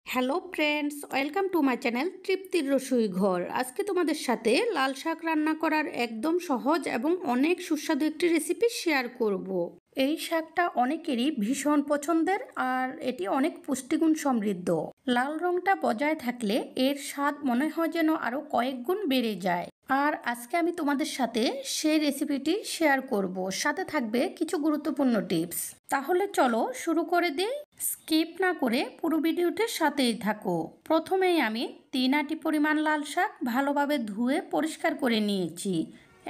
Hello friends, welcome to my channel তৃপ্তির রসুই ঘর। আজকে তোমাদের সাথে লাল শাক রান্না করার একদম সহজ এবং অনেক সুস্বাদু একটি রেসিপি শেয়ার করব। এই শাকটা অনেকেরই ভীষণ পছন্দের আর এটি অনেক পুষ্টিগুণ সমৃদ্ধ। লাল রংটা বজায় থাকলে এর স্বাদ মনে হয় যেন আরো কয়েক গুণ বেড়ে যায়। আর আজকে আমি তোমাদের সাথে সেই রেসিপিটি শেয়ার করব, সাথে থাকবে কিছু গুরুত্বপূর্ণ টিপস। তাহলে চলো শুরু করে দিই। স্কিপ না করে পুরো ভিডিওটির সাথেই থাকো। প্রথমেই আমি 3 আটি পরিমাণ লাল শাক ভালোভাবে ধুয়ে পরিষ্কার করে নিয়েছি।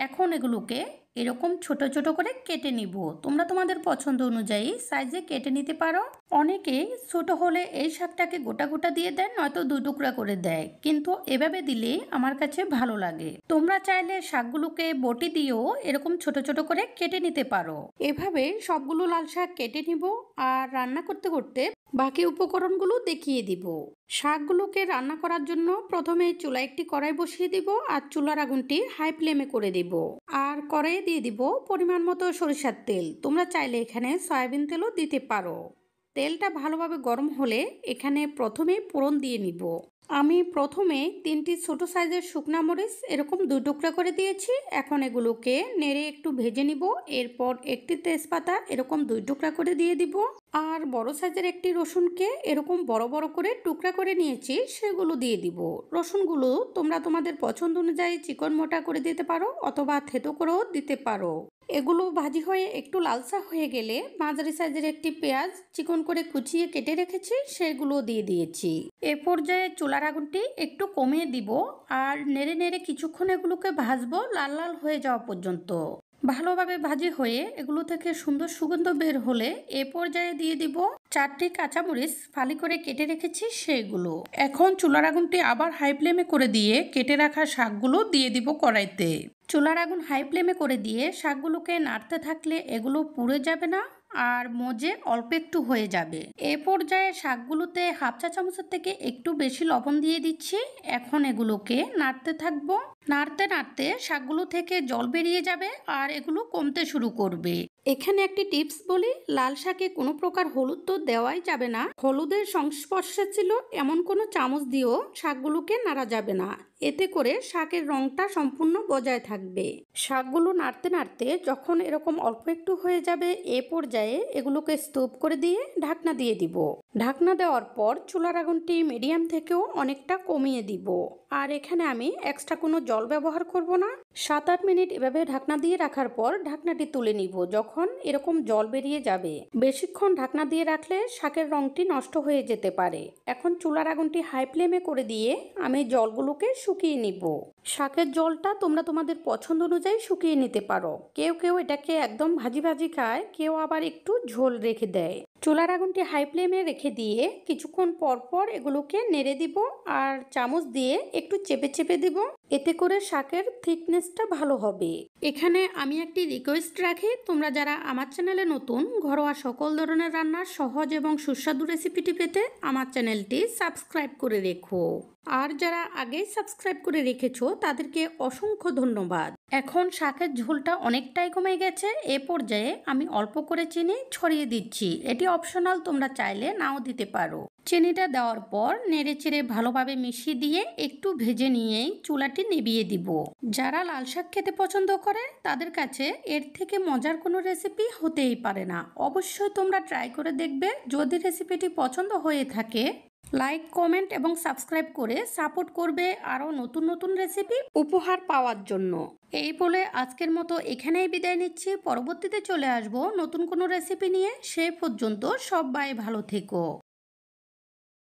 এখন এগুলোকে এরকম ছোট ছোট করে কেটে নিব। তোমরা তোমাদের পছন্দ অনুযায়ী সাইজে কেটে নিতে পারো। অনেকেই ছোট হলে এই শাকটাকে গোটা গোটা দিয়ে দেয়, নয়তো 2 টুকরা করে দেয়, কিন্তু এভাবে দিলে আমার কাছে ভালো লাগে। তোমরা চাইলে শাকগুলোকে বটি দিয়েও এরকম ছোট ছোট করে কেটে নিতে পারো। এভাবে সবগুলো লাল শাক কেটে নিব আর রান্না করতে করতে বাকি উপকরণগুলো দেখিয়ে দিব। শাকগুলোকে রান্না করার জন্য প্রথমে চুলায় একটি কড়াই বসিয়ে দিব আর চুলার আগুনটি হাই ফ্লেমে করে দিব। আর কড়াইয়ে দিয়ে দিব পরিমাণ মতো সরিষার তেল। তোমরা চাইলে এখানে সয়াবিন তেলও দিতে পারো। তেলটা ভালোভাবে গরম হলে এখানে প্রথমে ফোড়ন দিয়ে নিব। আমি প্রথমে 3টি ছোট সাইজের শুকনা মরিচ এরকম 2 টুকরা করে দিয়েছি। এখন এগুলোকে নেড়ে একটু ভেজে নিব। এরপর একটি তেজপাতা এরকম 2 টুকরা করে দিয়ে দিব। আর বড় সাইজের একটি রসুনকে এরকম বড় বড় করে টুকরা করে নিয়েছি, সেগুলো দিয়ে দিব। রসুনগুলো তোমরা তোমাদের পছন্দ অনুযায়ী চিকন মোটা করে দিতে পারো অথবা থেতো করেও দিতে পারো। এগুলো ভাজি হয়ে একটু লালচা হয়ে গেলে মাঝারি সাইজের একটি পেঁয়াজ চিকন করে কুচিয়ে কেটে রেখেছি, সেগুলো দিয়ে দিয়েছি। এ পর্যায়ে চুলার আগুনটি একটু কমিয়ে দিব আর নেড়ে নেড়ে কিছুক্ষণ এগুলোকে ভাজবো লাল লাল হয়ে যাওয়া পর্যন্ত। ভালোভাবে ভাজি হয়ে এগুলো থেকে সুন্দর সুগন্ধ বের হলে এ পর্যায়ে দিয়ে দিব 4টি কাঁচামরিচ ফালি করে কেটে রেখেছি, সেগুলো। এখন চুলার আগুনটি আবার হাই ফ্লেমে করে দিয়ে কেটে রাখা শাকগুলো দিয়ে দিব কড়াইতে। চুলার আগুন হাই ফ্লেমে করে দিয়ে শাকগুলোকে নাড়তে থাকলে এগুলো পুড়ে যাবে না আর মজে অল্প একটু হয়ে যাবে। এ পর্যায়ে শাকগুলোতে হাফ চা চামচের থেকে একটু বেশি লবণ দিয়ে দিচ্ছি। এখন এগুলোকে নাড়তে থাকবো। নাড়তে নাড়তে শাকগুলো থেকে জল বেরিয়ে যাবে আর এগুলো কমতে শুরু করবে। এখানে একটি টিপস বলি, লাল শাকে কোনো প্রকার হলুদ তো দেওয়াই যাবে না। হলুদের সংস্পর্শে ছিল এমন কোনো চামচ দিয়েও শাকগুলোকে নাড়া যাবে না, এতে করে শাকের রংটা সম্পূর্ণ বজায় থাকবে। শাকগুলো নাড়তে নাড়তে যখন এরকম অল্প একটু হয়ে যাবে এ পর্যায়ে এগুলোকে স্টোভ করে দিয়ে ঢাকনা দিয়ে দিব। ঢাকনা দেওয়ার পর চুলার আগুনটি মিডিয়াম থেকেও অনেকটা কমিয়ে দিব। আর এখানে আমি এক্সট্রা কোনো জল ব্যবহার করব না। 7-8 মিনিট এভাবে ঢাকনা দিয়ে রাখার পর ঢাকনাটি তুলে নিব যখন এরকম জল বেরিয়ে যাবে। বেশিক্ষণ ঢাকনা দিয়ে রাখলে শাকের রংটি নষ্ট হয়ে যেতে পারে। এখন চুলার আগুনটি হাই ফ্লেমে করে দিয়ে আমি জলগুলোকে শুকিয়ে নিব। শাকের জলটা তোমরা তোমাদের পছন্দ অনুযায়ী শুকিয়ে নিতে পারো। কেউ কেউ এটাকে একদম ভাজি ভাজি খায়, কেউ আবার একটু ঝোল রেখে দেয়। চুলার আগুনটি হাই ফ্লেমে রেখে দিয়ে কিছুক্ষণ পর পর এগুলোকে নেড়ে দিব আর চামচ দিয়ে একটু চেপে চেপে দিব, এতে করে শাকের থিকনেসটা ভালো হবে। এখানে আমি একটি রিকোয়েস্ট রাখি, তোমরা যারা আমার চ্যানেলে নতুন, ঘরোয়া সকল ধরনের রান্নার সহজ এবং সুস্বাদু রেসিপিটি পেতে আমার চ্যানেলটি সাবস্ক্রাইব করে রেখো। আর যারা আগেই সাবস্ক্রাইব করে রেখেছো তাদেরকে অসংখ্য ধন্যবাদ। এখন শাকের ঝোলটা অনেকটাই কমে গেছে। এ পর্যায়ে আমি অল্প করে চিনি ছড়িয়ে দিচ্ছি। এটি অপশনাল, তোমরা চাইলে নাও দিতে পারো। চিনিটা দেওয়ার পর নেড়ে চেড়ে ভালোভাবে মিশিয়ে দিয়ে একটু ভেজে নিয়েই চুলাটি নিভিয়ে দিব। যারা লাল শাক খেতে পছন্দ করে তাদের কাছে এর থেকে মজার কোনো রেসিপি হতেই পারে না। অবশ্যই তোমরা ট্রাই করে দেখবে। যদি রেসিপিটি পছন্দ হয়ে থাকে লাইক, কমেন্ট এবং সাবস্ক্রাইব করে সাপোর্ট করবে আরও নতুন নতুন রেসিপি উপহার পাওয়ার জন্য। এই বলে আজকের মতো এখানেই বিদায় নিচ্ছি। পরবর্তীতে চলে আসবো নতুন কোনো রেসিপি নিয়ে। সেই পর্যন্ত সবাই ভালো থেকো।